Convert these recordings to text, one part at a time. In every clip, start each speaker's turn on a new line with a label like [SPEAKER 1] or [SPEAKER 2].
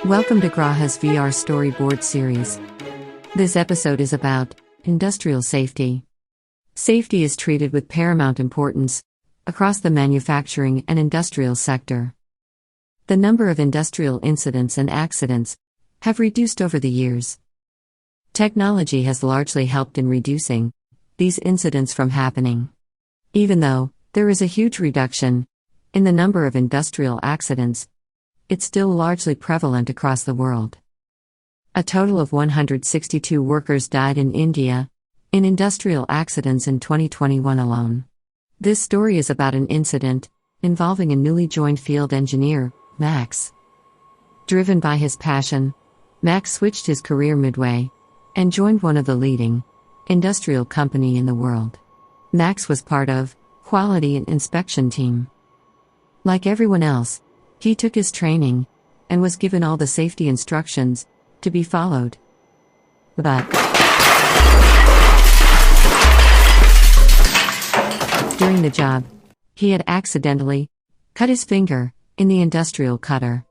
[SPEAKER 1] Welcome to GRAHAs VR Storyboard Series. This episode is about industrial safety. Safety is treated with paramount importance across the manufacturing and industrial sector. The number of industrial incidents and accidents have reduced over the years. Technology has largely helped in reducing these incidents from happening. Even though there is a huge reduction in the number of industrial accidents, it's still largely prevalent across the world. A total of 162 workers died in India in industrial accidents in 2021 alone. This story is about an incident involving a newly joined field engineer, Max. Driven by his passion, Max switched his career midway and joined one of the leading industrial company in the world. Max was part of quality and inspection team. Like everyone else, he took his training and was given all the safety instructions to be followed. But during the job, he had accidentally cut his finger in the industrial cutter.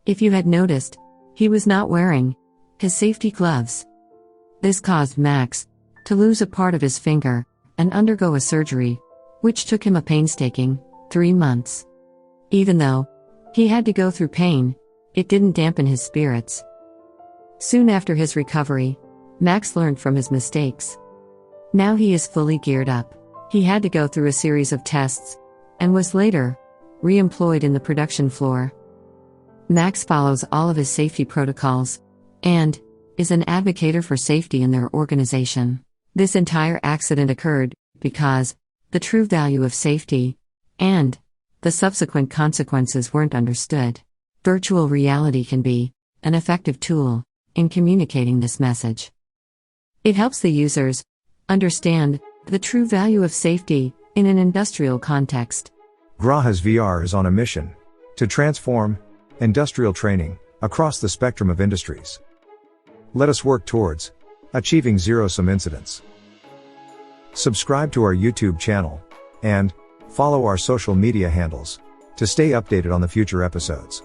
[SPEAKER 1] If you had noticed, he was not wearing his safety gloves. This caused Max to lose a part of his finger and undergo a surgery, which took him a painstaking 3 months. Even though he had to go through pain, it didn't dampen his spirits. Soon after his recovery, Max learned from his mistakes. Now he is fully geared up. He had to go through a series of tests and was later re-employed in the production floor. Max follows all of his safety protocols and is an advocate for safety in their organization. This entire accident occurred because the true value of safety and the subsequent consequences weren't understood. Virtual reality can be an effective tool in communicating this message. It helps the users understand the true value of safety in an industrial context.
[SPEAKER 2] GRAHAs VR is on a mission to transform industrial training across the spectrum of industries. Let us work towards achieving zero-sum incidents. Subscribe to our YouTube channel and follow our social media handles to stay updated on the future episodes.